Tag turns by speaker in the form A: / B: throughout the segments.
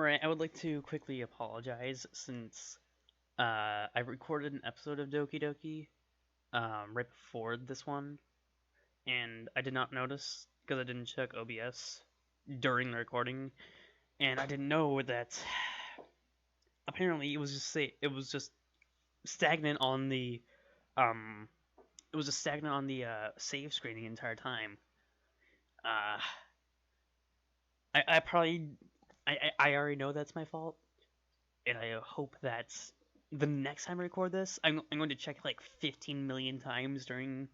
A: Right, I would like to quickly apologize since I recorded an episode of Doki Doki right before this one, and I did not notice because I didn't check OBS during the recording, and I didn't know that apparently it was just stagnant on the um save screen the entire time. Uh, I probably I already know that's my fault, and I hope that the next time I record this, I'm going to check it like 15 million times during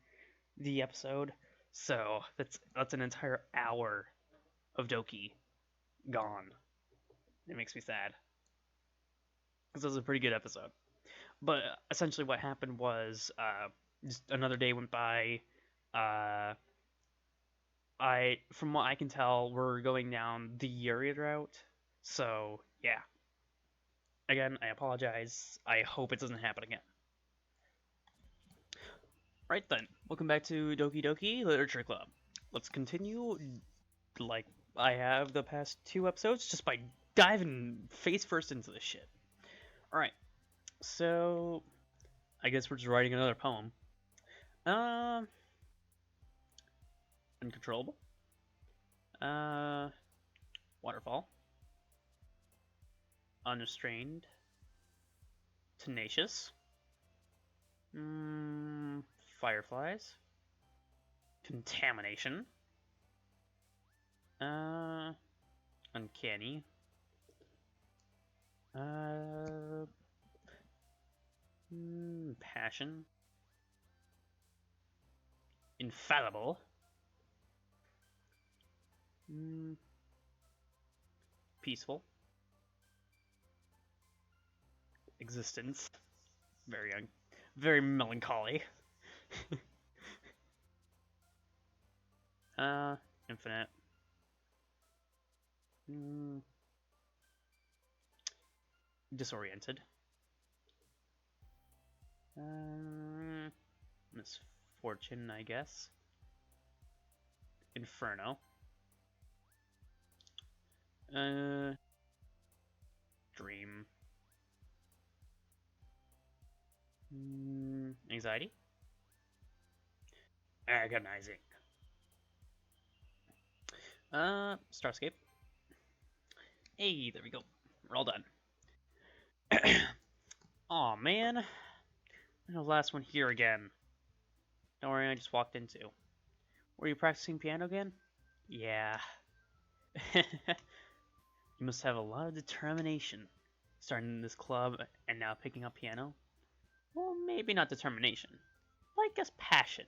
A: the episode. So that's an entire hour of Doki gone. It makes me sad because it was a pretty good episode. But essentially, what happened was just another day went by. Uh, from what I can tell, we're going down the Yuri route. So yeah. Again, I apologize. I hope it doesn't happen again. Right then, welcome back to Doki Doki Literature Club. Let's continue like I have the past two episodes just by diving face first into this shit. Alright, so I guess we're just writing another poem. Uncontrollable. Waterfall. Unrestrained. Tenacious. Fireflies. Contamination. Uncanny. Passion. Infallible. Peaceful. Existence. Very melancholy. Infinite. Disoriented. Misfortune, I guess. Inferno. Dream. Anxiety. Agonizing. Starscape. Hey, there we go. We're all done. Aw, man. The last one here again. Don't worry, I just walked into. Were you practicing piano again? Yeah. You must have a lot of determination, starting this club and now picking up piano. Well, maybe not determination, but I guess passion.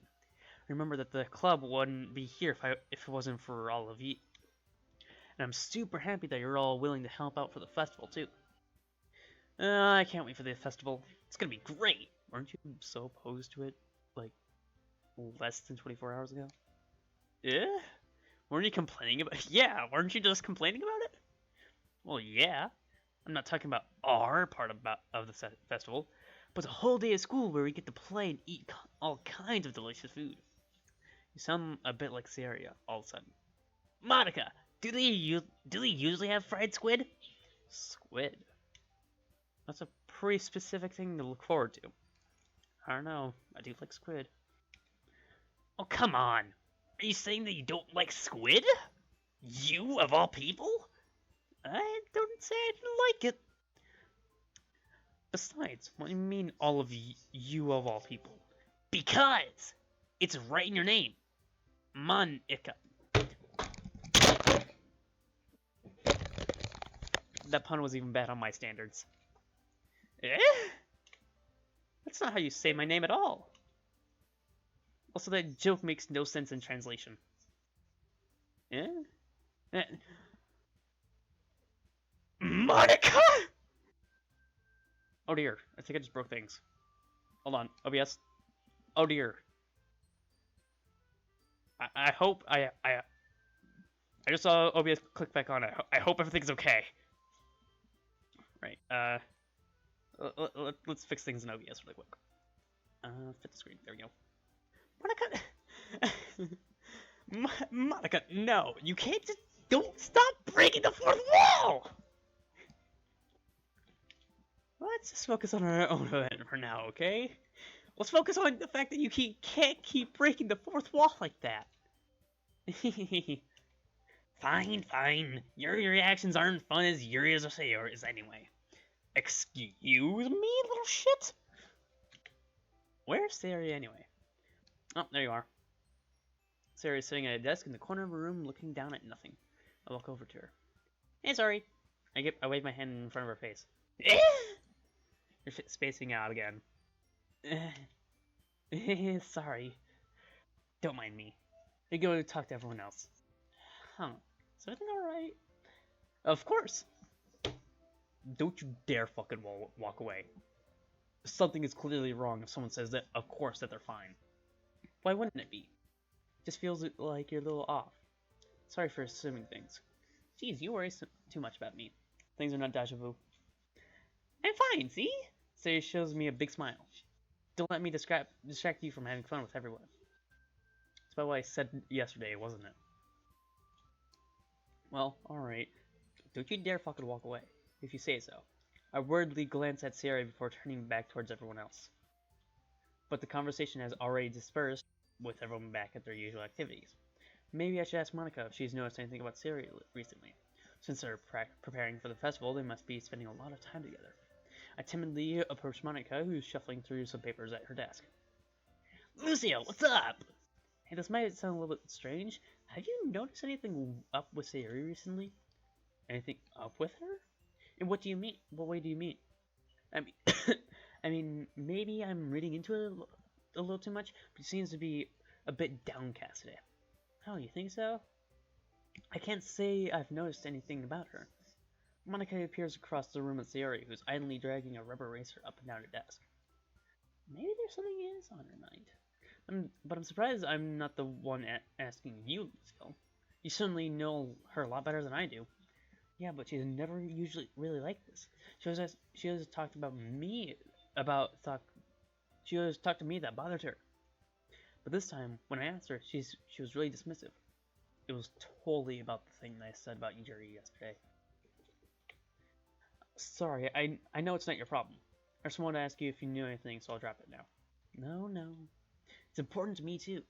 A: Remember that the club wouldn't be here if it wasn't for all of you. And I'm super happy that you're all willing to help out for the festival, too. I can't wait for the festival. It's gonna be great! Weren't you so opposed to it, like, less than 24 hours ago? Yeah? Weren't you complaining about it? Yeah, weren't you just complaining about it? Well, yeah. I'm not talking about our part of the festival, but the whole day of school where we get to play and eat all kinds of delicious food. You sound a bit like Saria all of a sudden. Monica, do they usually have fried squid? Squid? That's a pretty specific thing to look forward to. I don't know. I do like squid. Oh, come on. Are you saying that you don't like squid? You, of all people? I don't say I didn't like it. Besides, what do you mean all of you of all people? Because it's right in your name. Monica. That pun was even bad on my standards. Eh? That's not how you say my name at all. Also, that joke makes no sense in translation. Eh? Monica! Oh dear, I think I just broke things. Hold on, OBS. Oh dear. I hope I just saw OBS click back on. I hope everything's okay. Right. Let's fix things in OBS really quick. Fit the screen. There we go. Monica, Monica, no, you can't just don't stop breaking the fourth wall. Let's just focus on our own event for now, okay? Let's focus on the fact that you can't keep breaking the fourth wall like that. Fine, fine. Your reactions aren't fun as Yuri's or Sayori's anyway. Excuse me, little shit? Where's Sayori anyway? Oh, there you are. Sayori's sitting at a desk in the corner of a room looking down at nothing. I walk over to her. Hey, sorry. I wave my hand in front of her face. You're spacing out again. Sorry. Don't mind me. I go talk to everyone else. Huh. Is everything alright? Of course. Don't you dare fucking walk away. Something is clearly wrong if someone says that, of course, that they're fine. Why wouldn't it be? Just feels like you're a little off. Sorry for assuming things. Jeez, you worry too much about me. Things are not deja vu. I'm fine, see? Sayori shows me a big smile. Don't let me distract you from having fun with everyone. That's about what I said yesterday, wasn't it? Well, alright. Don't you dare fucking walk away, if you say so. I worriedly glance at Sayori before turning back towards everyone else. But the conversation has already dispersed, with everyone back at their usual activities. Maybe I should ask Monica if she's noticed anything about Sayori recently. Since they're preparing for the festival, they must be spending a lot of time together. I timidly approach Monica, who's shuffling through some papers at her desk. Lucio, what's up? Hey, this might sound a little bit strange. Have you noticed anything up with Sayori recently? Anything up with her? And what do you mean? What way do you mean? I mean, I mean, maybe I'm reading into it a little too much, but she seems to be a bit downcast today. Oh, you think so? I can't say I've noticed anything about her. Monica appears across the room at Sayori, who's idly dragging a rubber eraser up and down her desk. Maybe there's something is on her mind. But I'm surprised I'm not the one asking you, Lucio. You certainly know her a lot better than I do. Yeah, but she's never usually really like this. She always talked about me she always talked to me that bothered her. But this time, when I asked her, she was really dismissive. It was totally about the thing that I said about Yuri yesterday. Sorry, I know it's not your problem. I just wanted to ask you if you knew anything, so I'll drop it now. No. It's important to me, too.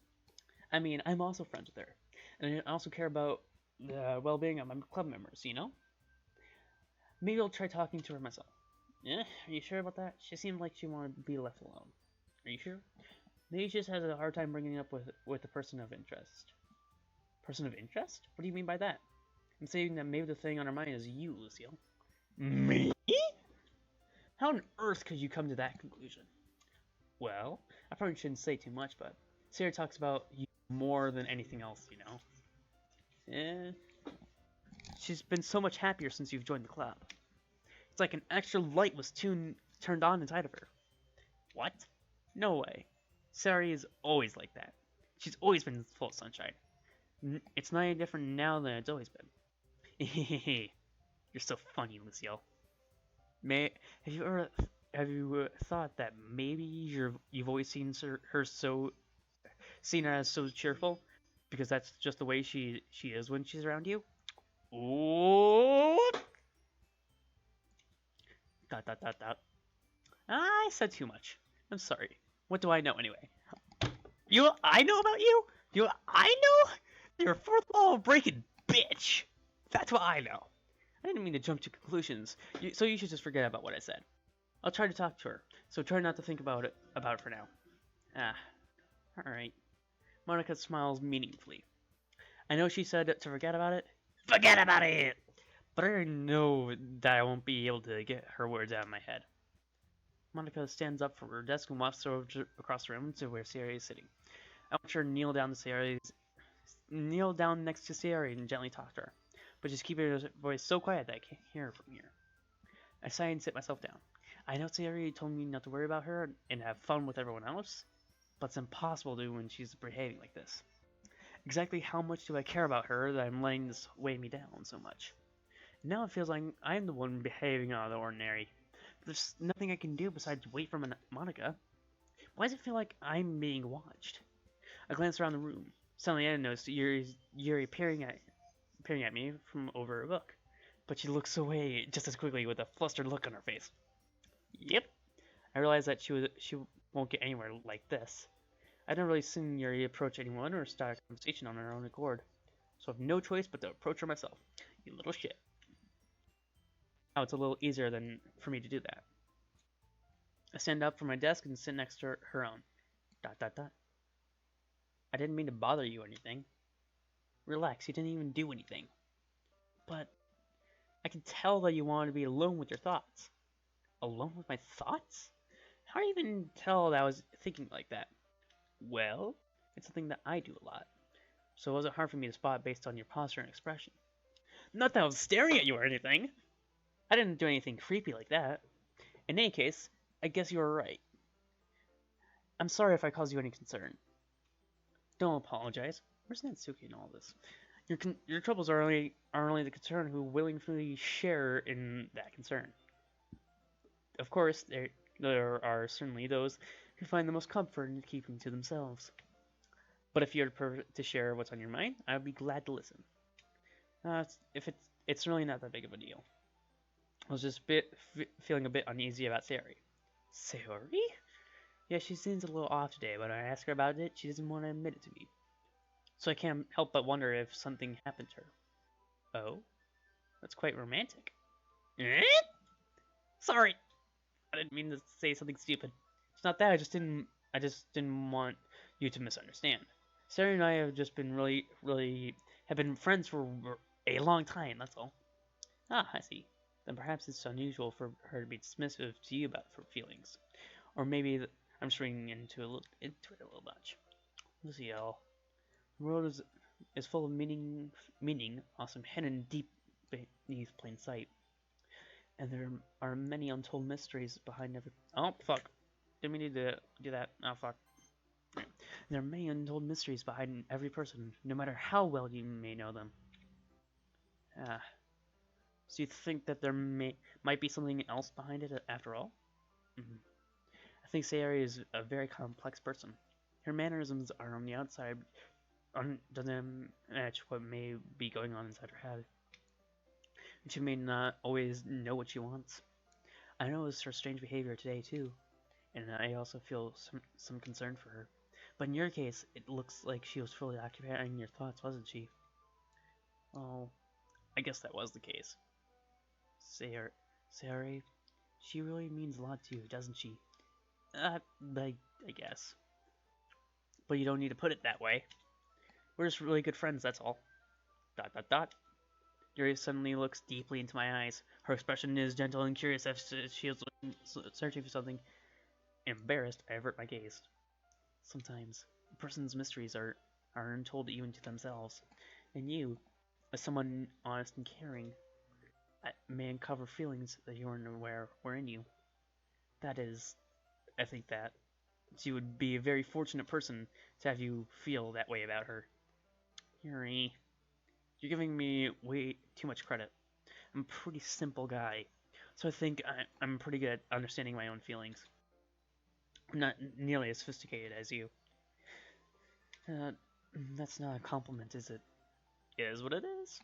A: I mean, I'm also friends with her. And I also care about the well-being of my club members, you know? Maybe I'll try talking to her myself. Yeah, are you sure about that? She seemed like she wanted to be left alone. Are you sure? Maybe she just has a hard time bringing it up with a person of interest. Person of interest? What do you mean by that? I'm saying that maybe the thing on her mind is you, Lucille. Me? How on earth could you come to that conclusion? Well, I probably shouldn't say too much, but Sarah talks about you more than anything else, you know? She's been so much happier since you've joined the club. It's like an extra light was turned on inside of her. What? No way. Sari is always like that. She's always been full of sunshine. It's not any different now than it's always been. You're so funny, Lucille. Have you thought that maybe you've always seen her as so cheerful because that's just the way she is when she's around you? Oh! Dot. I said too much. I'm sorry. What do I know anyway? I know about you? I know? You're a fourth wall breaking bitch. That's what I know. I didn't mean to jump to conclusions, so you should just forget about what I said. I'll try to talk to her, so try not to think about it for now. Alright. Monica smiles meaningfully. I know she said to forget about it. Forget about it! But I already know that I won't be able to get her words out of my head. Monica stands up from her desk and walks across the room to where Sayori is sitting. I watch her kneel down next to Sayori and gently talk to her, but just keeping her voice so quiet that I can't hear her from here. I sigh and sit myself down. I know Sayori told me not to worry about her and have fun with everyone else, but it's impossible to do when she's behaving like this. Exactly how much do I care about her that I'm letting this weigh me down so much? Now it feels like I'm the one behaving out of the ordinary. But there's nothing I can do besides wait for Monica. Why does it feel like I'm being watched? I glance around the room. Suddenly I notice Yuri peering at me from over a book. But she looks away just as quickly with a flustered look on her face. Yep. I realized that she won't get anywhere like this. I've never really seen Yuri approach anyone or start a conversation on her own accord, so I've no choice but to approach her myself. You little shit. Now it's a little easier than for me to do that. I stand up from my desk and sit next to her own. Dot dot dot. I didn't mean to bother you or anything. Relax, you didn't even do anything. But I can tell that you want to be alone with your thoughts. Alone with my thoughts? How do you even tell that I was thinking like that? Well, it's something that I do a lot, so it wasn't hard for me to spot based on your posture and expression. Not that I was staring at you or anything. I didn't do anything creepy like that. In any case, I guess you were right. I'm sorry if I caused you any concern. Don't apologize. Where's Natsuki in all this? Your troubles are only the concern who willingly share in that concern. Of course, there are certainly those who find the most comfort in keeping to themselves. But if you're to share what's on your mind, I'd be glad to listen. If it's really not that big of a deal. I was just feeling a bit uneasy about Sayori. Sayori? Yeah, she seems a little off today, but when I ask her about it, she doesn't want to admit it to me. So I can't help but wonder if something happened to her. Oh? That's quite romantic. Eh? Sorry, I didn't mean to say something stupid. It's not that, I just didn't want you to misunderstand. Sarah and I have just been have been friends for a long time, that's all. Ah, I see. Then perhaps it's unusual for her to be dismissive to you about her feelings. Or maybe I'm straying into it a little much. Luciel, the world is full of meaning, awesome, hidden deep beneath plain sight. And there are many untold mysteries behind every. Oh, fuck. Didn't mean to do that. Oh, fuck. There are many untold mysteries behind every person, no matter how well you may know them. Ah. So you think that there might be something else behind it after all? Mm-hmm. I think Sayori is a very complex person. Her mannerisms are on the outside, doesn't match what may be going on inside her head. And she may not always know what she wants. I noticed her strange behavior today too, and I also feel some concern for her. But in your case, it looks like she was fully occupying your thoughts, wasn't she? Oh, I guess that was the case. Sayori, she really means a lot to you, doesn't she? I guess. But you don't need to put it that way. We're just really good friends, that's all. Dot dot dot. Yuri suddenly looks deeply into my eyes. Her expression is gentle and curious as she is searching for something. Embarrassed, I avert my gaze. Sometimes, a person's mysteries are untold even to themselves. And you, as someone honest and caring, may uncover feelings that you weren't aware were in you. That is, I think that she would be a very fortunate person to have you feel that way about her. Yuri, you're giving me way too much credit. I'm a pretty simple guy, so I think I'm pretty good at understanding my own feelings. I'm not nearly as sophisticated as you. Uh, that's not a compliment, is it? It is what it is.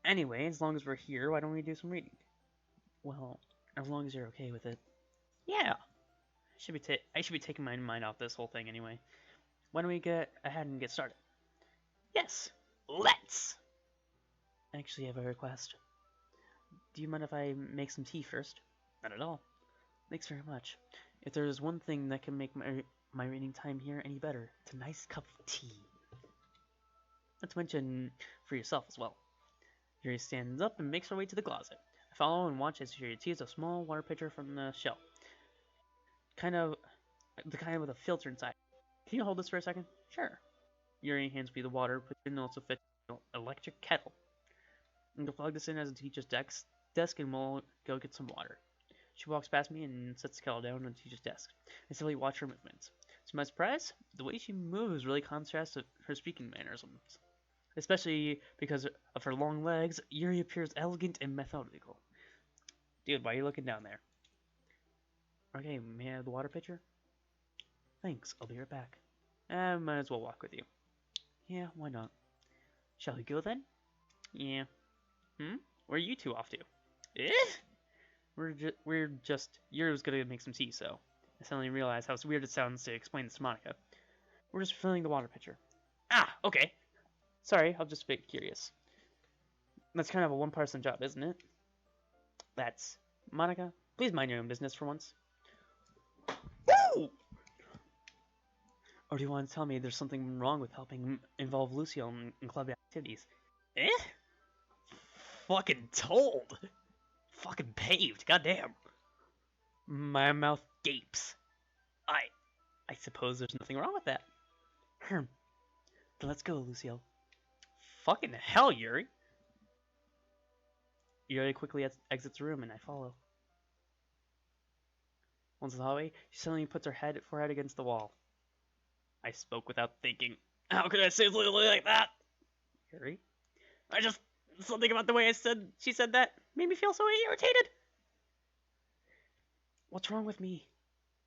A: Anyway, as long as we're here, why don't we do some reading? Well, as long as you're okay with it. Yeah. I should be taking my mind off this whole thing anyway. Why don't we get ahead and get started? Yes, let's! Actually, I have a request. Do you mind if I make some tea first? Not at all. Thanks very much. If there is one thing that can make my reading time here any better, it's a nice cup of tea. Not to mention for yourself as well. Yuri stands up and makes her way to the closet. I follow and watch as Yuri tees a small water pitcher from the shelf. The kind with a filter inside. Can you hold this for a second? Sure. Yuri hands me the water, but then also fetches an electric kettle. I'm gonna plug this in as a teacher's desk and we'll go get some water. She walks past me and sets the kettle down on the teacher's desk. I simply watch her movements. To my surprise, the way she moves really contrasts with her speaking mannerisms. Especially because of her long legs, Yuri appears elegant and methodical. Dude, why are you looking down there? Okay, may I have the water pitcher? Thanks, I'll be right back. I might as well walk with you. Yeah, why not? Shall we go then? Yeah. Where are you two off to? Eh? Yuri was gonna make some tea, so I suddenly realized how weird it sounds to explain this to Monica. We're just filling the water pitcher. Ah, okay. Sorry, I'm just a bit curious. That's kind of a one-person job, isn't it? That's Monica. Please mind your own business for once. Woo! Or do you want to tell me there's something wrong with helping involve Lucio in club activities? Eh? Fucking told. Fucking paved. Goddamn. My mouth gapes. I suppose there's nothing wrong with that. Then let's go, Lucio. Fucking hell, Yuri. Yuri quickly exits the room, and I follow. Once in the hallway, she suddenly puts her forehead against the wall. I spoke without thinking. How could I say something like that? Yuri? Something about the way she said that made me feel so irritated. What's wrong with me?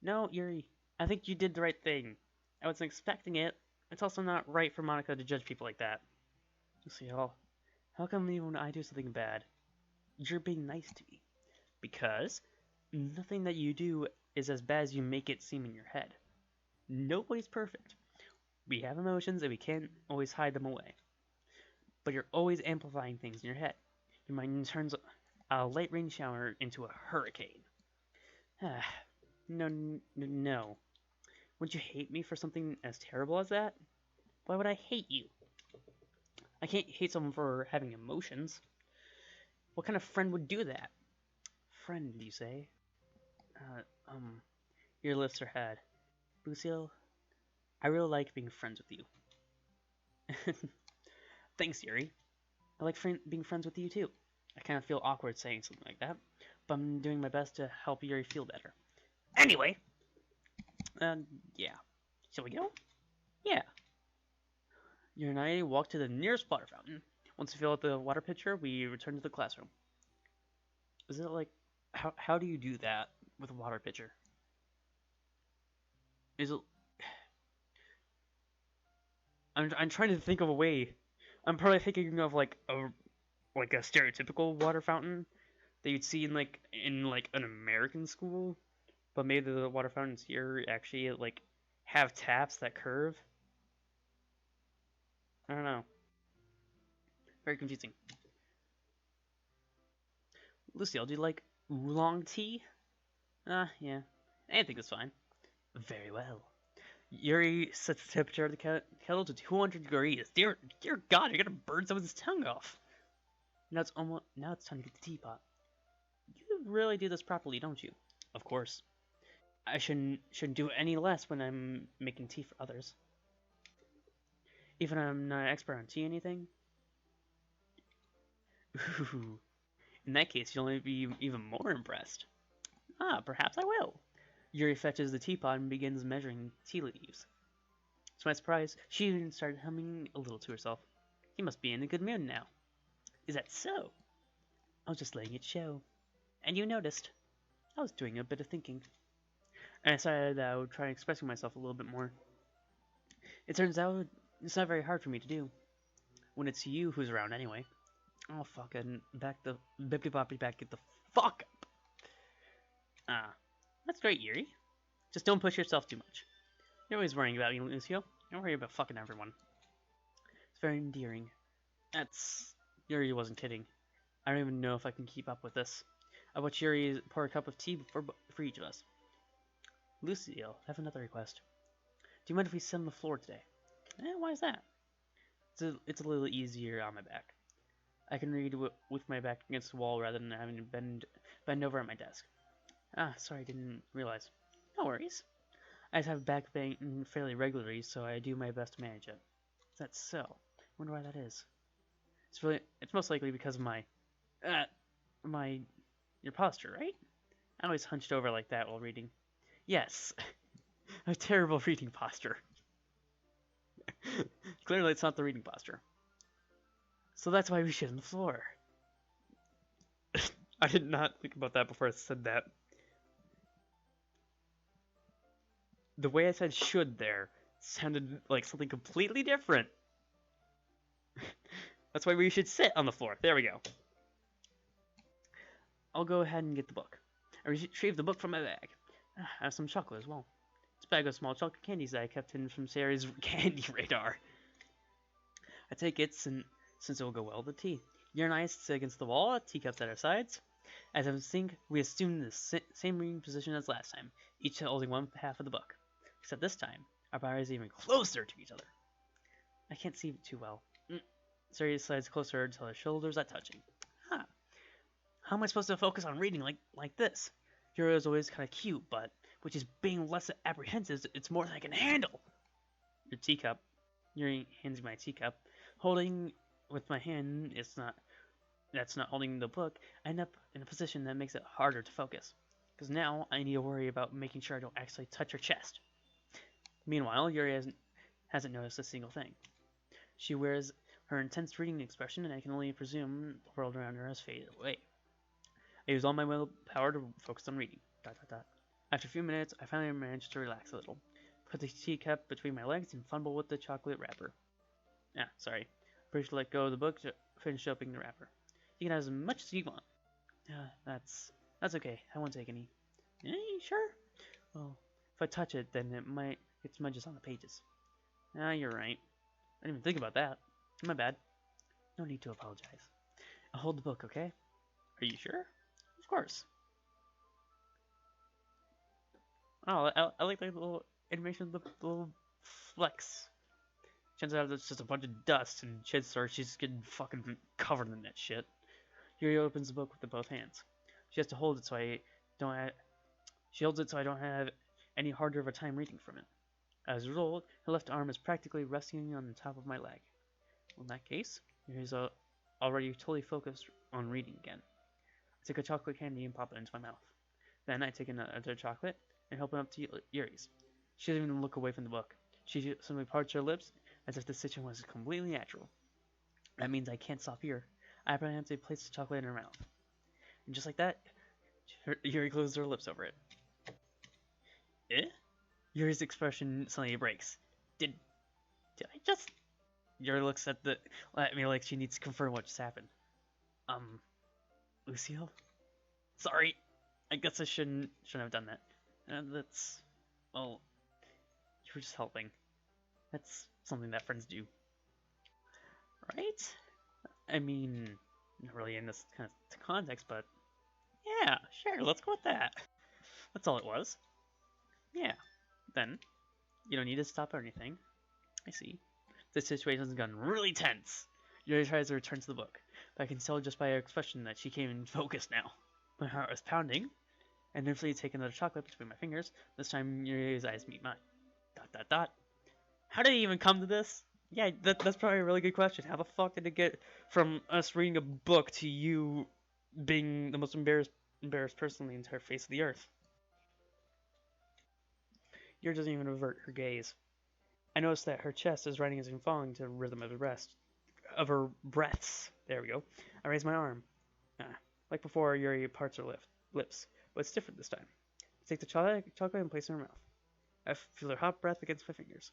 A: No, Yuri. I think you did the right thing. I wasn't expecting it. It's also not right for Monica to judge people like that. Lucio, how come even when I do something bad, you're being nice to me? Because nothing that you do is as bad as you make it seem in your head. Nobody's perfect. We have emotions and we can't always hide them away. But you're always amplifying things in your head. Your mind turns a light rain shower into a hurricane. No. Would you hate me for something as terrible as that? Why would I hate you? I can't hate someone for having emotions. What kind of friend would do that? Friend, you say? Your lifts her head. Lucille, I really like being friends with you. Thanks, Yuri. I like being friends with you too. I kind of feel awkward saying something like that, but I'm doing my best to help Yuri feel better. Anyway, yeah. Shall we go? Yeah. Yuri and I walk to the nearest water fountain. Once we fill out the water pitcher, we return to the classroom. Is it like, how do you do that with a water pitcher? Is it? I'm trying to think of a way. I'm probably thinking of like a stereotypical water fountain that you'd see in an American school, but maybe the water fountains here actually like have taps that curve. I don't know. Very confusing. Lucille, do you like oolong tea? Yeah. Anything is fine. Very well. Yuri sets the temperature of the kettle to 200 degrees. Dear God, you're gonna burn someone's tongue off. Now it's time to get the teapot. You really do this properly, don't you? Of course. I shouldn't do any less when I'm making tea for others. Even if I'm not an expert on tea or anything. Ooh. In that case, you'll only be even more impressed. Perhaps I will. Yuri fetches the teapot and begins measuring tea leaves. To my surprise, she even started humming a little to herself. He must be in a good mood now. Is that so? I was just letting it show. And you noticed. I was doing a bit of thinking. And I decided that I would try expressing myself a little bit more. It turns out it's not very hard for me to do. When it's you who's around anyway. Oh, fucking back the bippity-boppity back, get the fuck up. That's great, Yuri. Just don't push yourself too much. You're always worrying about me, Lucio. Don't worry about fucking everyone. It's very endearing. Yuri wasn't kidding. I don't even know if I can keep up with this. I watch Yuri pour a cup of tea for each of us. Lucio, I have another request. Do you mind if we sit on the floor today? Why is that? It's a little easier on my back. I can read with my back against the wall rather than having to bend over at my desk. Sorry, didn't realize. No worries. I just have back pain fairly regularly, so I do my best to manage it. Is that so? Wonder why that is. It's most likely because of your posture, right? I always hunched over like that while reading. Yes, a terrible reading posture. Clearly, it's not the reading posture. So that's why we sit on the floor. I did not think about that before I said that. The way I said should there sounded like something completely different. That's why we should sit on the floor. There we go. I'll go ahead and get the book. I retrieved the book from my bag. I have some chocolate as well. It's a bag of small chocolate candies that I kept hidden from Sarah's candy radar. I take it since it will go well with the tea. You and I sit against the wall, teacups at our sides. As I think, we assume the same reading position as last time, each holding one half of the book. Except this time, our bodies are even closer to each other. I can't see it too well. Sarah slides closer until her shoulders are touching. Huh. How am I supposed to focus on reading like this? Yuri is always kind of cute, but which is being less apprehensive, it's more than I can handle. Your teacup. Yuri hands me my teacup. Holding with my hand, that's not holding the book. I end up in a position that makes it harder to focus. Because now I need to worry about making sure I don't actually touch her chest. Meanwhile, Yuri hasn't noticed a single thing. She wears her intense reading expression, and I can only presume the world around her has faded away. I use all my willpower to focus on reading. ... After a few minutes, I finally managed to relax a little. Put the teacup between my legs and fumble with the chocolate wrapper. Sorry. First, let go of the book to finish opening the wrapper. You can have as much as you want. That's okay. I won't take any. You sure? Well, if I touch it, then it might get smudges on the pages. You're right. I didn't even think about that. My bad. No need to apologize. I'll hold the book, okay? Are you sure? Of course. Oh, I like the little animation of the little flex. Turns out it's just a bunch of dust, and she's getting fucking covered in that shit. Yuri opens the book with both hands. She has to hold it so she holds it so I don't have any harder of a time reading from it. As a result, her left arm is practically resting on the top of my leg. Well, in that case, Yuri's already totally focused on reading again. I take a chocolate candy and pop it into my mouth. Then I take another chocolate and open up to Yuri's. She doesn't even look away from the book. She simply parts her lips as if the situation was completely natural. That means I can't stop here. I have to place the chocolate in her mouth. And just like that, Yuri closes her lips over it. Yuri's expression suddenly breaks. Did I just... Yuri looks at me like she needs to confirm what just happened. Lucille? Sorry. I guess I shouldn't have done that. Well, you were just helping. That's something that friends do. Right? I mean, not really in this kind of context, but yeah, sure, let's go with that. That's all it was. Yeah. Then, you don't need to stop or anything. I see. The situation's gotten really tense. Yuri tries to return to the book, but I can tell just by her expression that she came in focus now. My heart was pounding, and nervously take another chocolate between my fingers. This time, Yuri's eyes meet mine. ... How did it even come to this? Yeah, that's probably a really good question. How the fuck did it get from us reading a book to you being the most embarrassed person on the entire face of the earth? Yuri doesn't even avert her gaze. I notice that her chest is rising and falling to the rhythm of her breaths. There we go. I raise my arm. Like before, Yuri parts her lips, but it's different this time. I take the chocolate and place it in her mouth. I feel her hot breath against my fingers.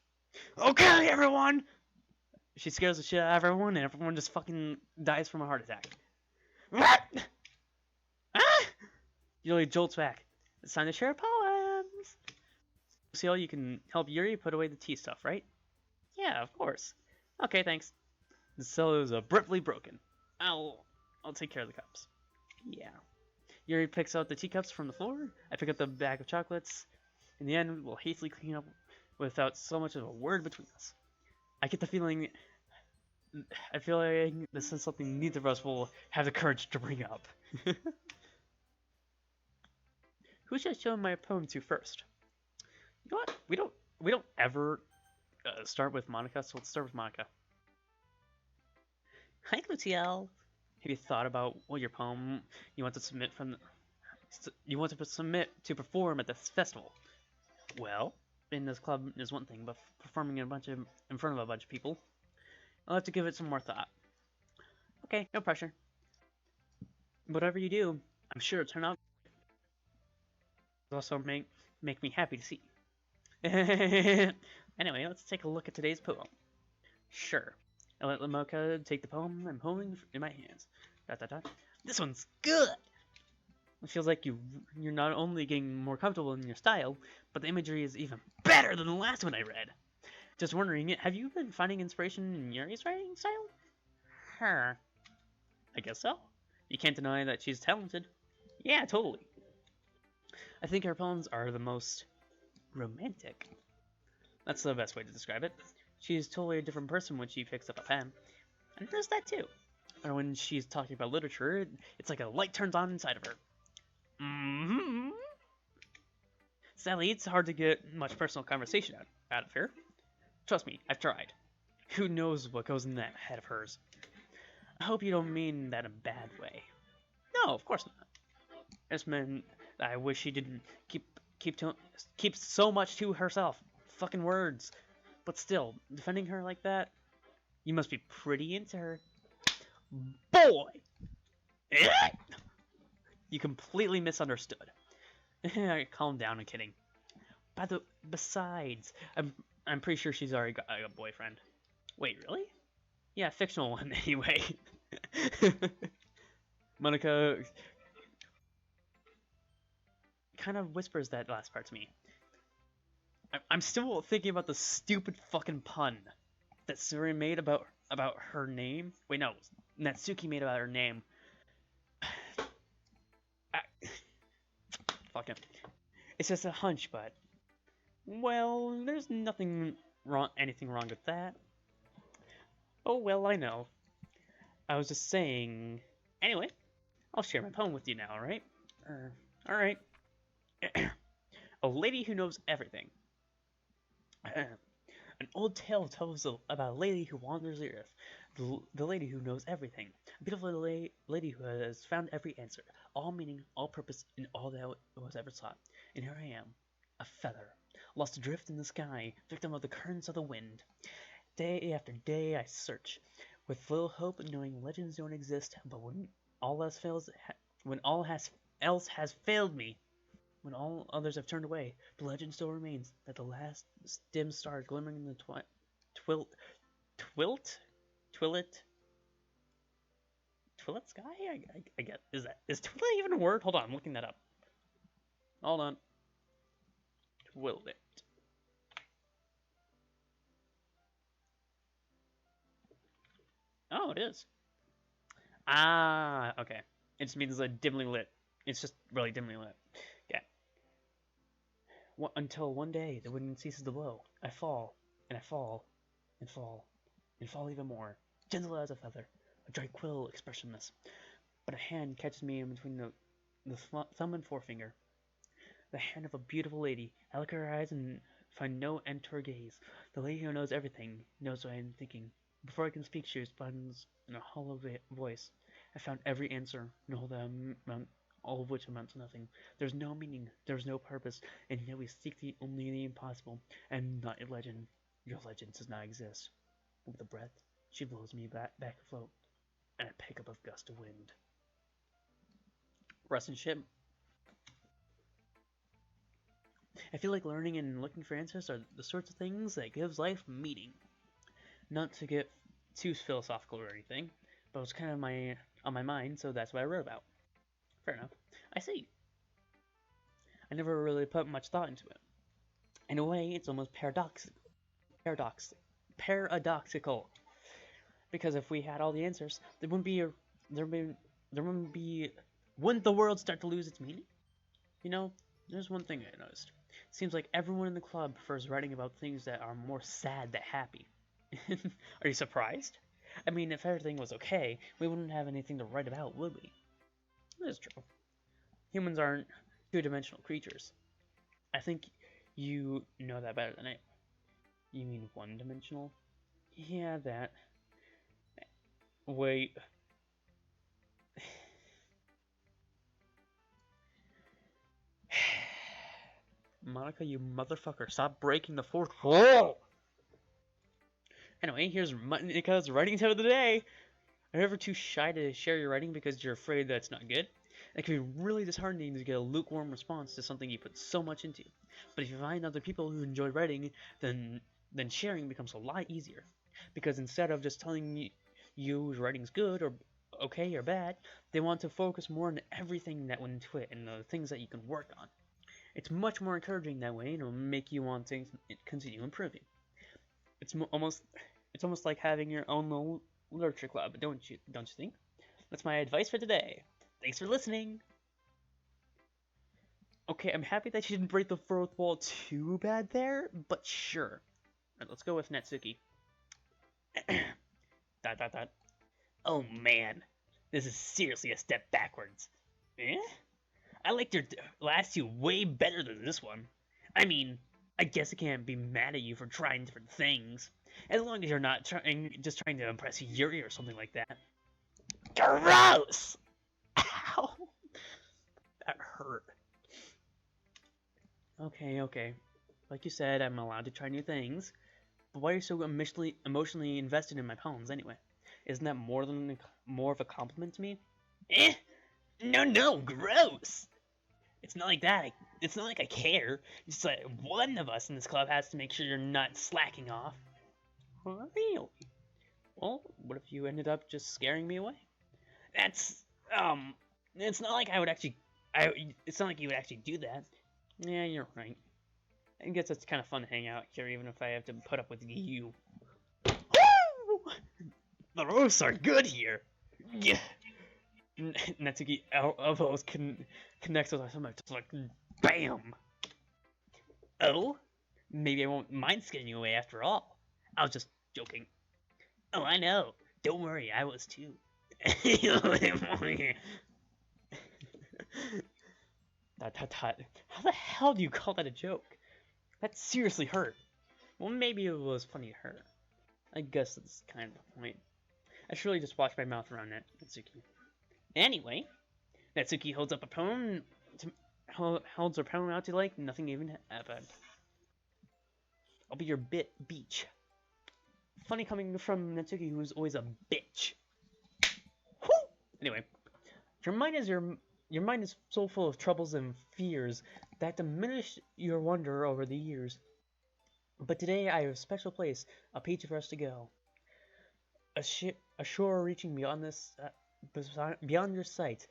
A: Okay, everyone! She scares the shit out of everyone, and everyone just fucking dies from a heart attack. What? Yuri jolts back. It's time to share poems! Lucille, you can help Yuri put away the tea stuff, right? Yeah, of course. Okay, thanks. The cell is abruptly broken. I'll take care of the cups. Yeah. Yuri picks out the teacups from the floor. I pick up the bag of chocolates. In the end, we'll hastily clean up without so much of a word between us. I feel like this is something neither of us will have the courage to bring up. Who should I show my poem to first? You know what? We don't ever start with Monica, so let's start with Monica. Hi, Luciel. Have you thought about what your poem you want to submit to perform at this festival? Well, in this club is one thing, but performing in front of a bunch of people, I'll have to give it some more thought. Okay, no pressure. Whatever you do, I'm sure it'll turn out. It'll also make me happy to see. Anyway, let's take a look at today's poem. Sure. I let Mocha take the poem I'm holding in my hands. ... This one's good! It feels like you're not only getting more comfortable in your style, but the imagery is even better than the last one I read. Just wondering, have you been finding inspiration in Yuri's writing style? Her. I guess so. You can't deny that she's talented. Yeah, totally. I think her poems are the most romantic. That's the best way to describe it. She's totally a different person when she picks up a pen. I noticed that too. Or when she's talking about literature, it's like a light turns on inside of her. Mm-hmm. Sadly, it's hard to get much personal conversation out of her. Trust me, I've tried. Who knows what goes in that head of hers? I hope you don't mean that in a bad way. No, of course not. I just meant that I wish she didn't keep so much to herself. Fucking words. But still, defending her like that, you must be pretty into her. Boy! You completely misunderstood. Calm down, I'm kidding. Besides, I'm pretty sure she's already got a boyfriend. Wait, really? Yeah, fictional one anyway. Monica kind of whispers that last part to me. I'm still thinking about the stupid fucking pun that Suri made about her name. Wait, no, Natsuki made about her name. Fuck it. It's just a hunch, but well, there's anything wrong with that. Oh well, I know. I was just saying. Anyway, I'll share my poem with you now, alright? Alright. A lady who knows everything. An old tale tells about a lady who wanders the earth. The lady who knows everything. A beautiful lady who has found every answer, all meaning, all purpose, in all that was ever sought. And here I am, a feather, lost adrift in the sky, victim of the currents of the wind. Day after day I search, with little hope, knowing legends don't exist. But when all else has failed me, when all others have turned away, the legend still remains that the last dim star glimmering in the twilit sky? I get. Is twilit even a word? Hold on, I'm looking that up. Hold on. Twilit. Oh, it is. Ah, okay. It just means like dimly lit. It's just really dimly lit. Yeah. Until one day the wind ceases to blow. I fall, and I fall, and fall, and fall even more, gentle as a feather, a tranquil, expressionless. But a hand catches me in between the thumb and forefinger. The hand of a beautiful lady. I look at her eyes and find no end to her gaze. The lady who knows everything knows what I am thinking. Before I can speak, she responds in a hollow voice. I found every answer, and all of which amount to nothing. There's no meaning, there's no purpose, and yet we seek only the impossible, and not a legend. Your legend does not exist. With a breath, she blows me back afloat, and I pick up a gust of wind. Rest in ship. I feel like learning and looking for answers are the sorts of things that gives life meaning. Not to get too philosophical or anything, but it was kind of on my mind, so that's what I wrote about. Fair enough. I see. I never really put much thought into it. In a way, it's almost paradoxical. Because if we had all the answers, wouldn't the world start to lose its meaning? You know, there's one thing I noticed. It seems like everyone in the club prefers writing about things that are more sad than happy. Are you surprised? I mean, if everything was okay, we wouldn't have anything to write about, would we? That is true. Humans aren't two-dimensional creatures. I think you know that better than I. You mean one-dimensional? Yeah, that. Wait. Monica, you motherfucker, stop breaking the fourth wall! Anyway, here's Monica's writing tip of the day. Are you ever too shy to share your writing because you're afraid that it's not good? It can be really disheartening to get a lukewarm response to something you put so much into. But if you find other people who enjoy writing, then sharing becomes a lot easier. Because instead of just telling you your writing's good okay or bad. They want to focus more on everything that went into it and the things that you can work on. It's much more encouraging that way, and it'll make you want to continue improving. It's almost like having your own little literature club, don't you think? That's my advice for today. Thanks for listening. Okay, I'm happy that you didn't break the fourth wall too bad there, but sure. Right, let's go with Natsuki. dot dot dot. Oh man, this is seriously a step backwards. Eh? I liked your last two way better than this one. I mean, I guess I can't be mad at you for trying different things, as long as you're not just trying to impress Yuri or something like that. Gross! Ow! That hurt. Okay. Like you said, I'm allowed to try new things, but why are you so emotionally invested in my poems anyway? Isn't that more of a compliment to me? Eh? No, gross! It's not like that. It's not like I care. It's like one of us in this club has to make sure you're not slacking off. Really? Well, what if you ended up just scaring me away? That's It's not like I would actually. It's not like you would actually do that. Yeah, you're right. I guess it's kind of fun to hang out here, even if I have to put up with you. Woo! The roasts are good here. Yeah. Natsuki elbows connects with us. I'm just like, bam. Oh, maybe I won't mind scaring you away after all. I was just joking. Oh, I know. Don't worry, I was too. How the hell do you call that a joke? That seriously hurt. Well, maybe it was funny to her. I guess that's kind of the point. I should really just watch my mouth around that, Natsuki. Anyway, Natsuki holds up a poem, holds her poem out to like nothing even happened. I'll be your beach. Funny coming from Natsuki, who's always a bitch. Whew! Anyway, your mind is so full of troubles and fears that diminish your wonder over the years. But today I have a special place, a page for us to go. A shore reaching beyond beyond your sight,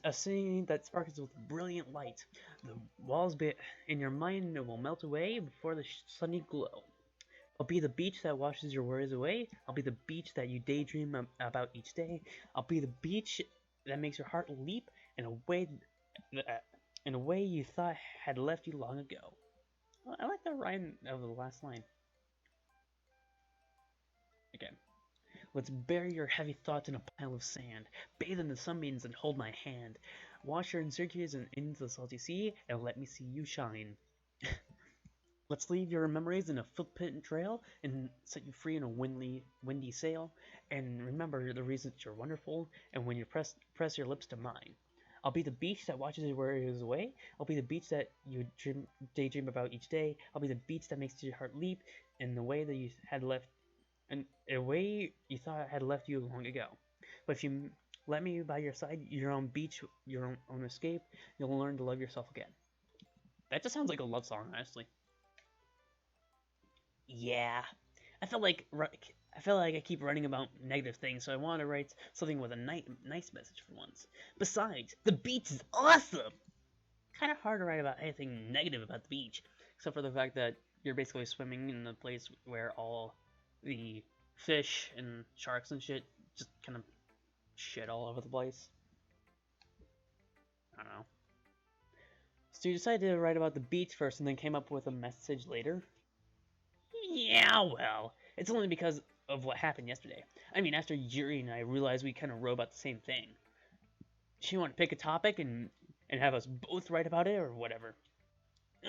A: a scene that sparkles with brilliant light. The walls in your mind will melt away before the sunny glow. I'll be the beach that washes your worries away. I'll be the beach that you daydream about each day. I'll be the beach that makes your heart leap in a way you thought had left you long ago. I like that rhyme of the last line. Okay. Let's bury your heavy thoughts in a pile of sand. Bathe in the sunbeams and hold my hand. Wash your insecurities into the salty sea and let me see you shine. Let's leave your memories in a footprint trail and set you free in a windy sail. And remember the reasons you're wonderful. And when you press your lips to mine, I'll be the beach that watches your worries away. I'll be the beach that you daydream about each day. I'll be the beach that makes your heart leap in the way that you had left, in a way you thought had left you long ago. But if you let me by your side, your own beach, your own escape, you'll learn to love yourself again. That just sounds like a love song, honestly. Yeah, I feel like I keep writing about negative things, so I want to write something with a nice message for once. Besides, the beach is awesome. Kind of hard to write about anything negative about the beach, except for the fact that you're basically swimming in the place where all the fish and sharks and shit just kind of shit all over the place. I don't know. So you decided to write about the beach first and then came up with a message later? Yeah, well, it's only because of what happened yesterday. I mean, after Yuri and I realized we kind of wrote about the same thing. She wanted to pick a topic and have us both write about it or whatever.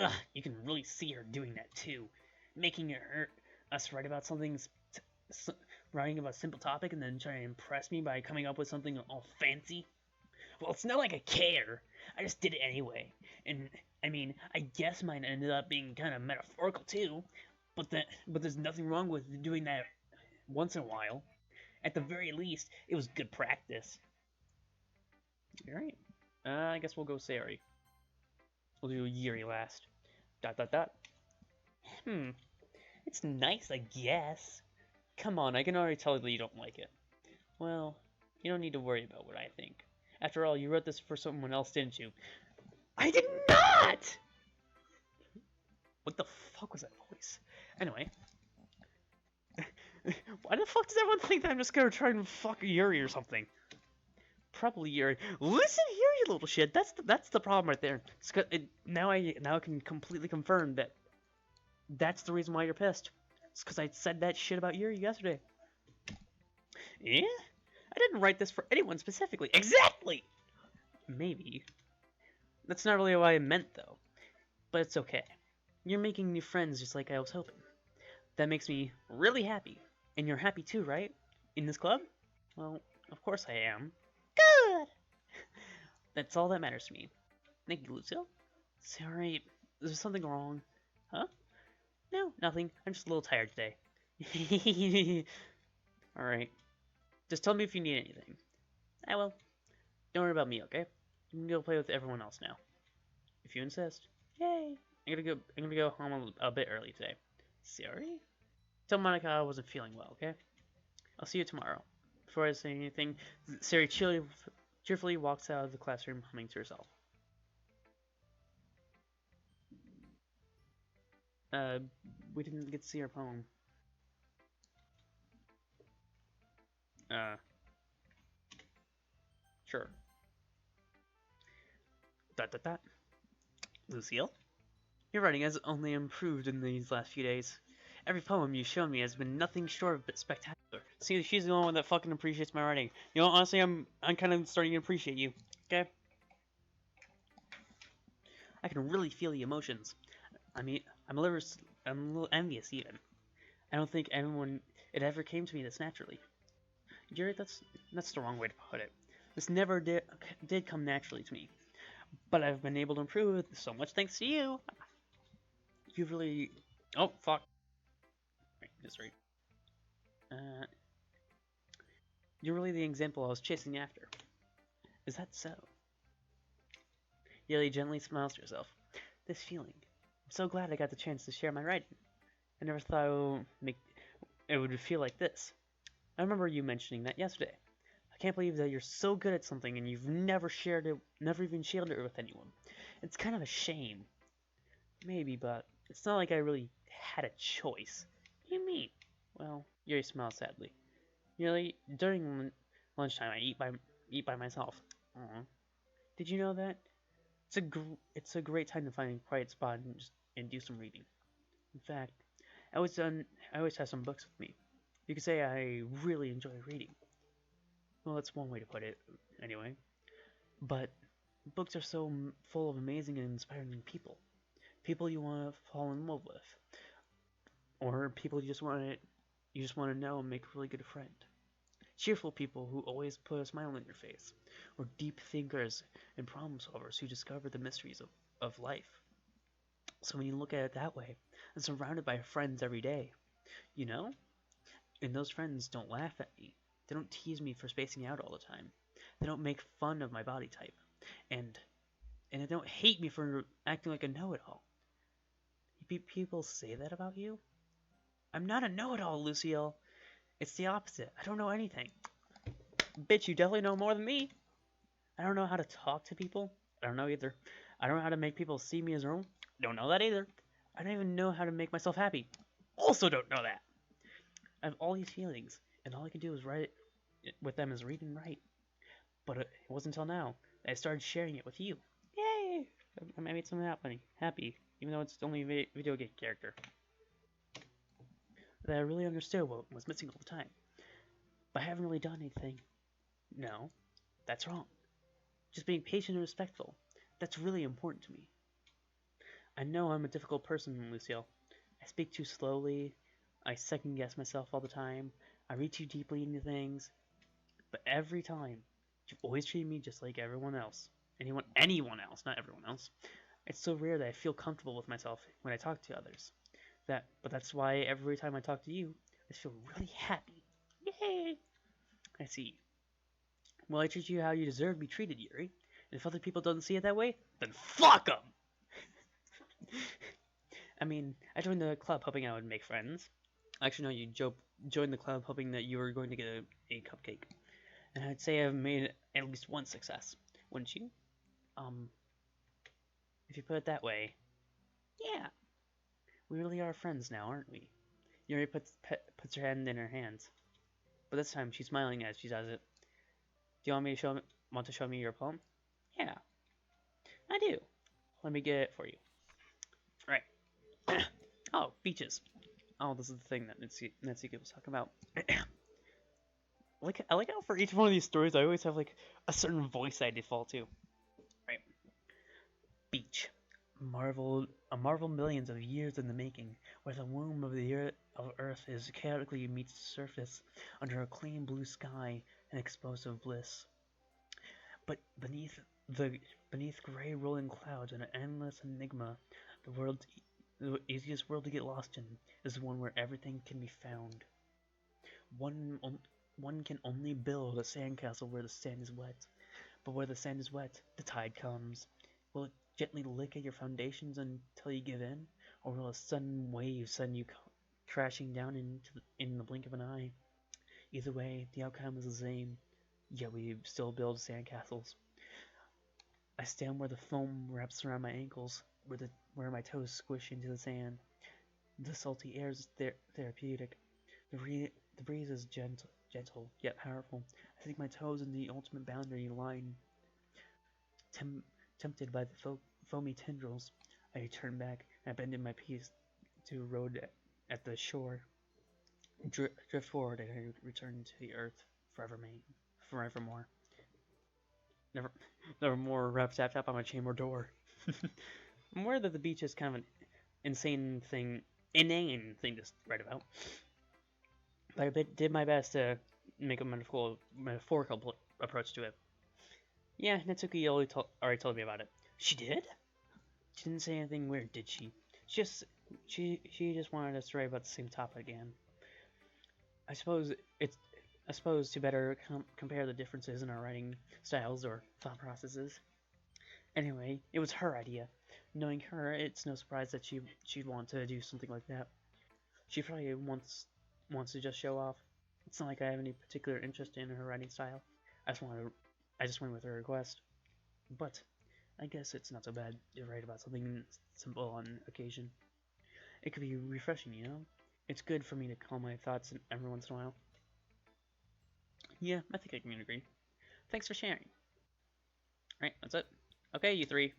A: Ugh, you can really see her doing that too, making us write about writing about a simple topic and then trying to impress me by coming up with something all fancy. Well, it's not like I care. I just did it anyway. And I mean, I guess mine ended up being kind of metaphorical too. But there's nothing wrong with doing that once in a while. At the very least, it was good practice. Alright. I guess we'll go Sari. We'll do Yuri last. ... It's nice, I guess. Come on, I can already tell that you don't like it. Well, You don't need to worry about what I think. After all, you wrote this for someone else, didn't you? I did not! What the fuck was that voice? Anyway. Why the fuck does everyone think that I'm just gonna try and fuck Yuri or something? Probably Yuri. Listen here, you little shit. That's the problem right there. Now I can completely confirm that that's the reason why you're pissed. It's because I said that shit about Yuri yesterday. Yeah? I didn't write this for anyone specifically. Exactly! Maybe. That's not really what I meant, though. But it's okay. You're making new friends just like I was hoping. That makes me really happy. And you're happy too, right? In this club? Well, of course I am. Good! That's all that matters to me. Thank you, Lucille. Sorry, is there something wrong? Huh? No, nothing. I'm just a little tired today. Alright. Just tell me if you need anything. I will. Don't worry about me, okay? You can go play with everyone else now. If you insist. Yay! I'm gonna go home a bit early today. Sorry? Tell Monica I wasn't feeling well, okay? I'll see you tomorrow. Before I say anything, Sari cheerfully walks out of the classroom, humming to herself. We didn't get to see her poem. Sure. Dot. Lucille? Your writing has only improved in these last few days. Every poem you've shown me has been nothing short of spectacular. See, she's the only one that fucking appreciates my writing. You know, honestly, I'm kind of starting to appreciate you. Okay? I can really feel the emotions. I mean, I'm a little envious even. I don't think it ever came to me this naturally. Jerry, that's the wrong way to put it. This never did come naturally to me. But I've been able to improve it so much thanks to you. You really... Oh, fuck. Wait, history. You're really the example I was chasing after. Is that so? Yeli gently smiles to herself. This feeling. I'm so glad I got the chance to share my writing. I never thought it would feel like this. I remember you mentioning that yesterday. I can't believe that you're so good at something and you've never even shared it with anyone. It's kind of a shame. Maybe, but it's not like I really had a choice. What do you mean? Well, Yuri smiles sadly. Nearly during lunchtime, I eat by myself. Aww. Did you know that? It's a great time to find a quiet spot and do some reading. In fact, I always have some books with me. You could say I really enjoy reading. Well, that's one way to put it, anyway. But books are so full of amazing and inspiring people. People you want to fall in love with, or people you just want to know and make a really good friend. Cheerful people who always put a smile on your face, or deep thinkers and problem solvers who discover the mysteries of life. So when you look at it that way, I'm surrounded by friends every day, you know? And those friends don't laugh at me. They don't tease me for spacing out all the time. They don't make fun of my body type. And they don't hate me for acting like a know-it-all. People say that about you? I'm not a know-it-all, Lucille. It's the opposite. I don't know anything. Bitch, you definitely know more than me. I don't know how to talk to people. I don't know either. I don't know how to make people see me as their own. Don't know that either. I don't even know how to make myself happy. Also don't know that. I have all these feelings, and all I can do is write it with them is read and write. But it wasn't until now that I started sharing it with you. Yay! I made someone happy, even though it's only a video game character. That I really understood what was missing all the time. But I haven't really done anything. No, that's wrong. Just being patient and respectful. That's really important to me. I know I'm a difficult person, Lucille. I speak too slowly. I second guess myself all the time. I read too deeply into things. But every time, you've always treated me just like everyone else. Anyone else, not everyone else. It's so rare that I feel comfortable with myself when I talk to others. But that's why every time I talk to you, I feel really happy. Yay! I see. Well, I treat you how you deserve to be treated, Yuri. And if other people don't see it that way, then fuck them! I mean, I joined the club hoping I would make friends. Actually, no, you joined the club hoping that you were going to get a cupcake. And I'd say I've made at least one success, wouldn't you? Um, if you put it that way, yeah, we really are friends now, aren't we? Yuri puts her hand in her hands, but this time she's smiling as she does it. Do you want to show me your poem? Yeah, I do. Let me get it for you. Right. Oh, beaches. Oh, this is the thing that Nancy was talking about. I like how for each one of these stories, I always have like a certain voice I default to. Right. Beach. A marvel millions of years in the making, where the womb of the earth is chaotically meets the surface under a clean blue sky and explosive bliss. But beneath gray rolling clouds and an endless enigma, the easiest world to get lost in is the one where everything can be found. One one can only build a sandcastle where the sand is wet, but where the sand is wet, the tide comes. Will it gently lick at your foundations until you give in, or will a sudden wave send you crashing down in the blink of an eye? Either way, the outcome is the same. Yet we still build sandcastles. I stand where the foam wraps around my ankles, where my toes squish into the sand. The salty air is therapeutic. The breeze is gentle yet powerful. I sink my toes in the ultimate boundary line. Tem tempted by the foamy tendrils, I turn back and I bend in my piece to a road at the shore. Drift forward and I return to the earth forevermore. Never, never more rap tap tap on my chamber door. I'm aware that the beach is kind of an inane thing to write about, but I did my best to make a metaphorical approach to it. Yeah, Natsuki already told me about it. She did? She didn't say anything weird, did she? Just she just wanted us to write about the same topic again. I suppose it's I suppose to better compare the differences in our writing styles or thought processes. Anyway, it was her idea. Knowing her, it's no surprise that she'd want to do something like that. She probably wants to just show off. It's not like I have any particular interest in her writing style. I just went with her request. But I guess it's not so bad to write about something simple on occasion. It could be refreshing, you know? It's good for me to calm my thoughts every once in a while. Yeah, I think I can agree. Thanks for sharing. Right, that's it. Okay, you three.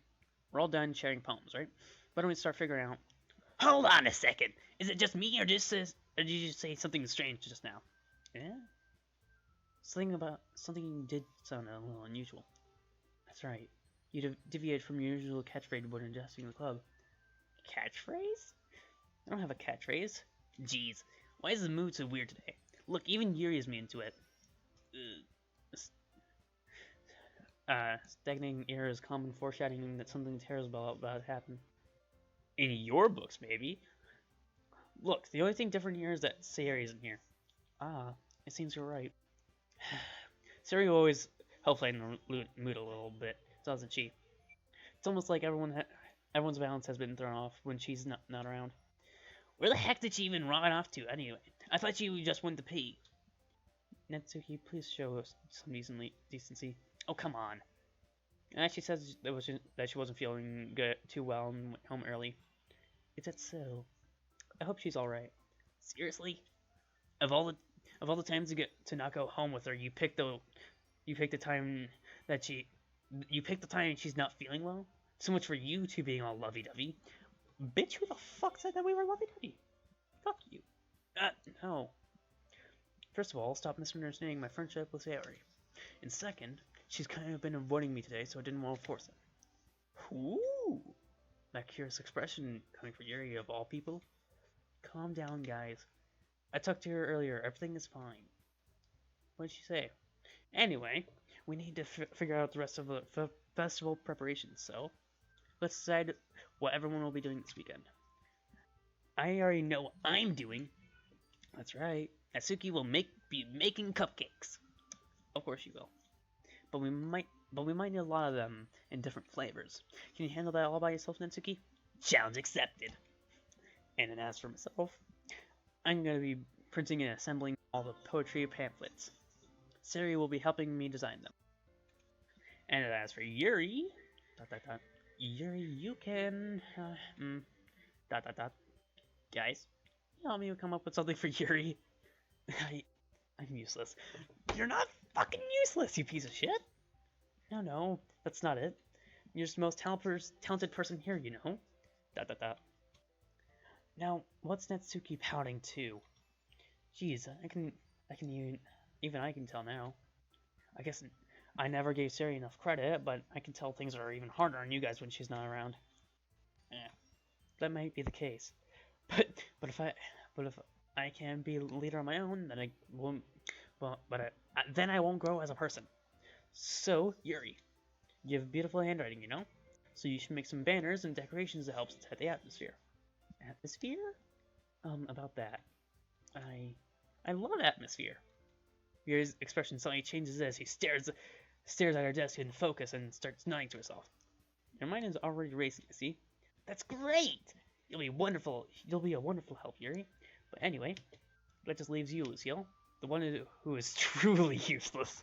A: We're all done sharing poems, right? Why don't we start figuring out... Hold on a second! Is it just me, or did you just say something strange just now? Yeah? Something did sound a little unusual. That's right. You deviated from your usual catchphrase when adjusting the club. Catchphrase? I don't have a catchphrase. Jeez, why is the mood so weird today? Look, even Yuri is me into it. Stagnating air is common foreshadowing that something terrible about to happen. In your books, maybe. Look, the only thing different here is that Sayori isn't here. Ah, it seems you're right. Sayori always helps lighten the mood a little bit, doesn't she? It's almost like everyone's balance has been thrown off when she's not around. Where the heck did she even run off to, anyway? I thought she just went to pee. Natsuki, please show us some decency. Oh, come on. She says that she wasn't feeling too well and went home early. Is that so? I hope she's alright. Seriously? Of all the times to not go home with her, you picked the time she's not feeling well? So much for you two being all lovey-dovey. Bitch, who the fuck said that we were lovey-dovey? Fuck you. No. First of all, stop misunderstanding my friendship with Sayori. And second, she's kind of been avoiding me today, so I didn't want to force it. Ooh! That curious expression coming from Yuri of all people. Calm down, guys. I talked to her earlier. Everything is fine. What did she say? Anyway, we need to figure out the rest of the festival preparations, so let's decide what everyone will be doing this weekend. I already know what I'm doing. That's right. Natsuki will be making cupcakes. Of course you will. But we might need a lot of them in different flavors. Can you handle that all by yourself, Natsuki? Challenge accepted. And then as for myself, I'm going to be printing and assembling all the poetry pamphlets. Sari will be helping me design them. And as for Yuri, dot dot dot, Yuri, you can, dot dot dot, guys, help me come up with something for Yuri. I'm useless. You're not fucking useless, you piece of shit. No, that's not it. You're just the most talented person here, you know. Dot dot dot. Now, what's Natsuki pouting to? Jeez, I can even I can tell now. I guess I never gave Sari enough credit, but I can tell things are even harder on you guys when she's not around. Eh, that might be the case. But but if I can be a leader on my own, then I won't. Well, but then I won't grow as a person. So Yuri, you have beautiful handwriting, you know. So you should make some banners and decorations to help set the atmosphere. Atmosphere? About that, I love atmosphere. Yuri's expression suddenly changes as he stares at her desk in focus and starts nodding to herself. Your mind is already racing, I see. That's great! You'll be wonderful. You'll be a wonderful help, Yuri. But anyway, that just leaves you, Lucille. The one who is truly useless.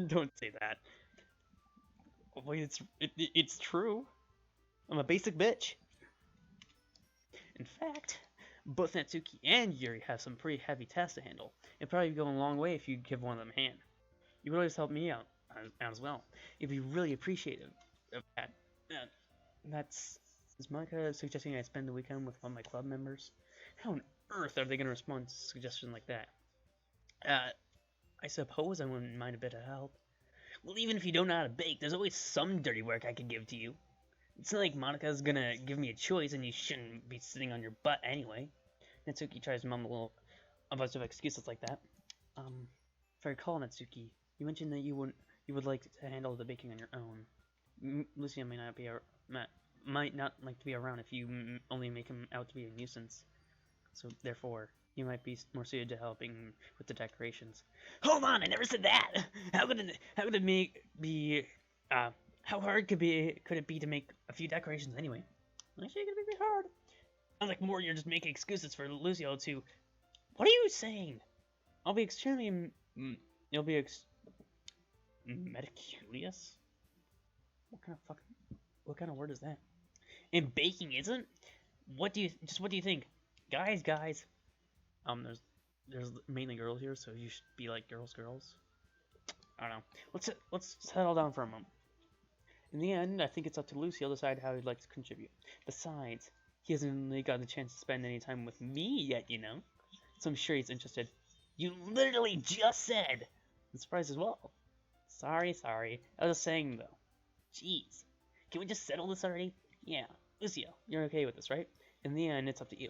A: Don't say that. Wait, it's true. I'm a basic bitch. In fact, both Natsuki and Yuri have some pretty heavy tasks to handle. It'd probably go a long way if you give one of them a hand. You would always help me out as well. It'd be really appreciative of that. That's... Is Monica suggesting I spend the weekend with one of my club members? How on earth are they going to respond to a suggestion like that? I suppose I wouldn't mind a bit of help. Well, even if you don't know how to bake, there's always some dirty work I could give to you. It's not like Monica's gonna give me a choice and you shouldn't be sitting on your butt anyway. Natsuki tries to mumble a bunch of excuses like that. If I recall, Natsuki, you mentioned that you would like to handle the baking on your own. Lucia might not like to be around if you only make him out to be a nuisance. So therefore, you might be more suited to helping with the decorations. Hold on, I never said that. How could it how hard could it be to make a few decorations anyway? Actually, it could be hard. Sounds like more you're just making excuses for Lucio to... What are you saying? I'll be extremely... You'll be meticulous? What kind of word is that? And baking isn't? What do you think? Guys. There's mainly girls here, so you should be like girls. I don't know. Let's settle down for a moment. In the end, I think it's up to Lucille to decide how he'd like to contribute. Besides, he hasn't really gotten a chance to spend any time with me yet, you know? So I'm sure he's interested. You literally just said! I'm surprised as well. Sorry. I was just saying, though. Jeez. Can we just settle this already? Yeah. Lucille, you're okay with this, right? In the end, it's up to you.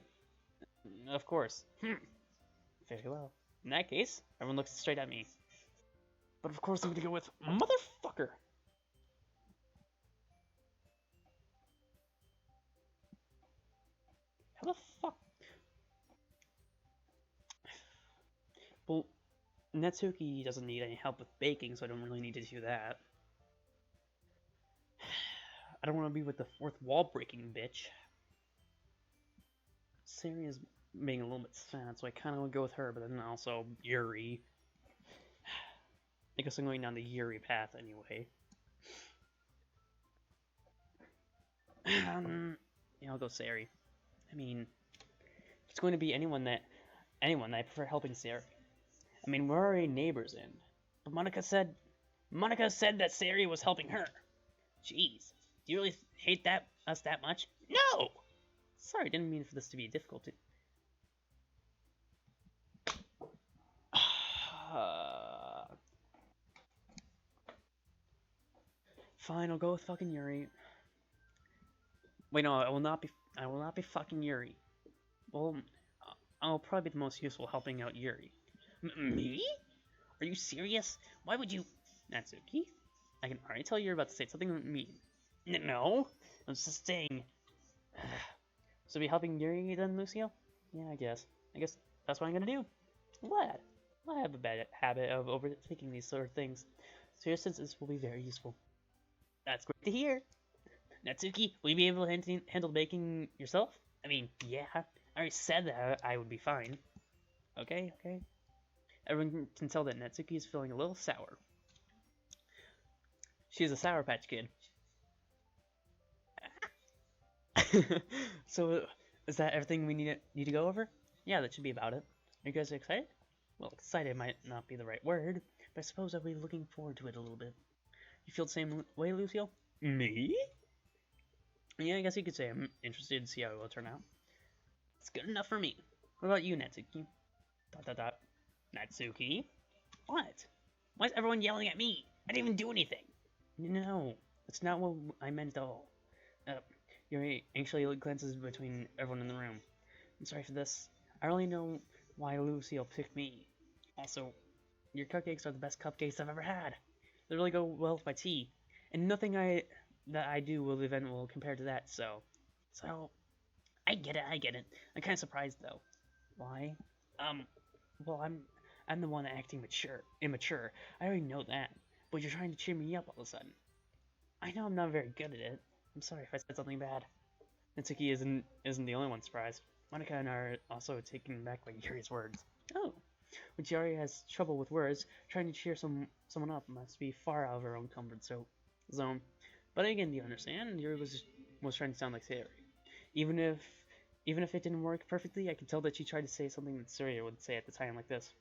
A: Of course. Very well. In that case, everyone looks straight at me. But of course I'm gonna go with motherfucker! How the fuck? Well, Natsuki doesn't need any help with baking, so I don't really need to do that. I don't want to be with the fourth wall breaking bitch. Sari is being a little bit sad, so I kind of would go with her, but then also Yuri. I guess I'm going down the Yuri path anyway. Yeah, I'll go Sari. I mean, it's going to be anyone that I prefer helping Sari. I mean, we're already neighbors in. But Monica said that Sari was helping her. Jeez. Do you really hate us that much? No! Sorry, didn't mean for this to be difficult. Fine, I'll go with fucking Yuri. Wait, no, I will not be fucking Yuri. Well, I'll probably be the most useful helping out Yuri. Me? Are you serious? Why would you... Natsuki? I can already tell you're about to say something mean. No? I'm just saying... So be helping Yuri then, Lucio? Yeah, I guess. That's what I'm gonna do. I'm glad. I have a bad habit of overthinking these sort of things. So your senses will be very useful. That's great to hear. Natsuki, will you be able to handle baking yourself? I mean, yeah. I already said that I would be fine. Okay, okay. Everyone can tell that Natsuki is feeling a little sour. She's a Sour Patch Kid. So, is that everything we need to go over? Yeah, that should be about it. Are you guys excited? Well, excited might not be the right word, but I suppose I'll be looking forward to it a little bit. You feel the same way, Lucio? Me? Yeah, I guess you could say I'm interested to see how it will turn out. It's good enough for me. What about you, Natsuki? Dot dot dot. Natsuki? What? Why is everyone yelling at me? I didn't even do anything. No, that's not what I meant at all. Uh, Yuri anxiously glances between everyone in the room. I'm sorry for this. I really know why Lucille picked me. Also, your cupcakes are the best cupcakes I've ever had. They really go well with my tea, and nothing that I do will compare to that. So I get it. I get it. I'm kind of surprised though. Why? Um, well, I'm the one acting immature. I already know that. But you're trying to cheer me up all of a sudden. I know I'm not very good at it. I'm sorry if I said something bad. Natsuki isn't the only one surprised. Monica and I are also taken back by Yuri's words. Oh, when Yuri has trouble with words, trying to cheer someone up must be far out of her own comfort zone. But again, do you understand? Yuri was trying to sound like Sayori. Even if even if it didn't work perfectly, I could tell that she tried to say something that Sayori would say at the time like this.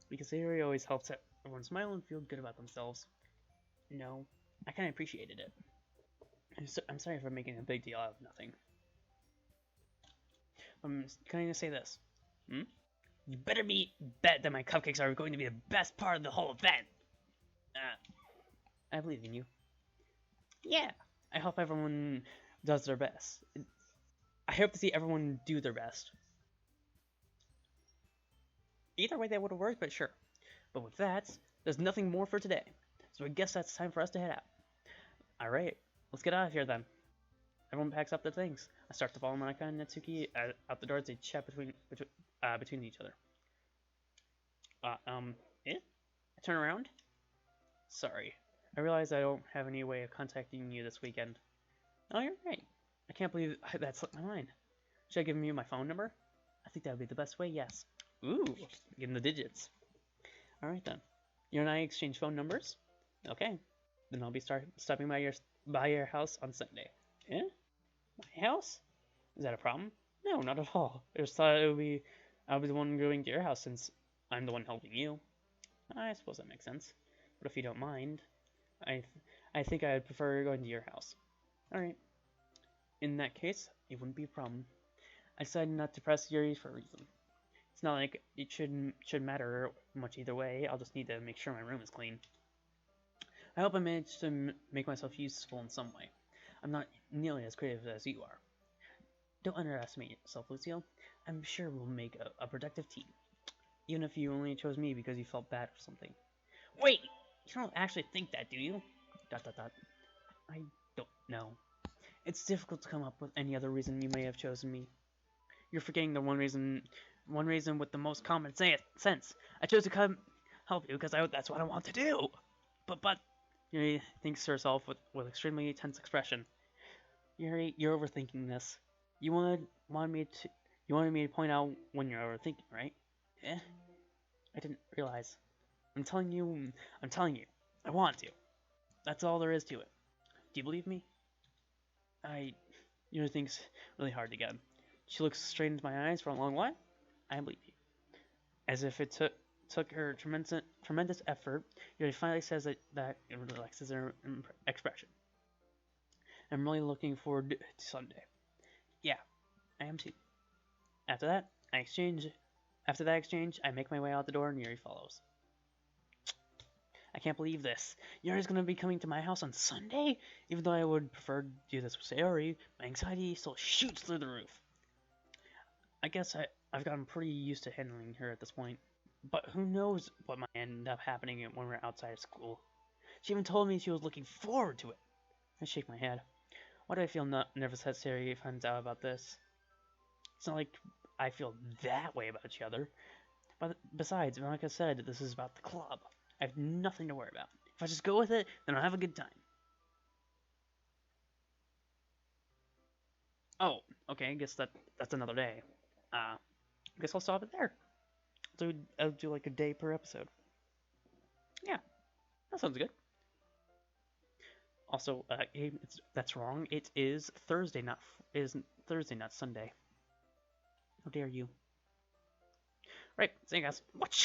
A: Because Sayori always helps everyone smile and feel good about themselves. No, I kind of appreciated it. I'm sorry for making a big deal out of nothing. Can I just say this? Hmm? You better bet that my cupcakes are going to be the best part of the whole event. I believe in you. Yeah, I hope everyone does their best. I hope to see everyone do their best. Either way, that would have worked, but sure. But with that, there's nothing more for today. So I guess that's time for us to head out. Alright, let's get out of here then. Everyone packs up their things. I start to follow Monica and Natsuki out the door as they chat between each other. Eh? I turn around. Sorry. I realize I don't have any way of contacting you this weekend. Oh, you're right. I can't believe that slipped my mind. Should I give you my phone number? I think that would be the best way, yes. Ooh, getting the digits. Alright then. You and I exchange phone numbers? Okay. Then I'll be stopping by your house on Sunday. Eh? My house? Is that a problem? No, not at all. I just thought I'll be the one going to your house since I'm the one helping you. I suppose that makes sense. But if you don't mind, I think I'd prefer going to your house. Alright. In that case, it wouldn't be a problem. I decided not to press Yuri for a reason. It's not like it should matter much either way. I'll just need to make sure my room is clean. I hope I manage to make myself useful in some way. I'm not nearly as creative as you are. Don't underestimate yourself, Lucio. I'm sure we'll make a productive team. Even if you only chose me because you felt bad or something. Wait! You don't actually think that, do you? ... I don't know. It's difficult to come up with any other reason you may have chosen me. You're forgetting the one reason with the most common sense. I chose to come help you because that's what I want to do. But Yuri thinks to herself with extremely tense expression. Yuri, you're overthinking this. Wanted me to point out when you're overthinking, right? Eh? I didn't realize. I'm telling you. I want to. That's all there is to it. Do you believe me? Yuri thinks really hard to get. She looks straight into my eyes for a long while. I believe you. As if it took her tremendous effort, Yuri finally says that it relaxes her expression. I'm really looking forward to Sunday. Yeah, I am too. After that exchange, I make my way out the door and Yuri follows. I can't believe this. Yuri's gonna be coming to my house on Sunday? Even though I would prefer to do this with Sayori, my anxiety still shoots through the roof. I guess I've gotten pretty used to handling her at this point. But who knows what might end up happening when we're outside of school. She even told me she was looking forward to it. I shake my head. Why do I feel nervous that Sayori finds out about this? It's not like I feel that way about each other. But besides, Monica said this is about the club. I have nothing to worry about. If I just go with it, then I'll have a good time. Oh, okay, I guess that's another day. I guess I'll stop it there. So I'll do like a day per episode. Yeah, that sounds good. Also, that's wrong. It is Thursday, not Thursday, not Sunday. How dare you? Right, see you guys. Watch.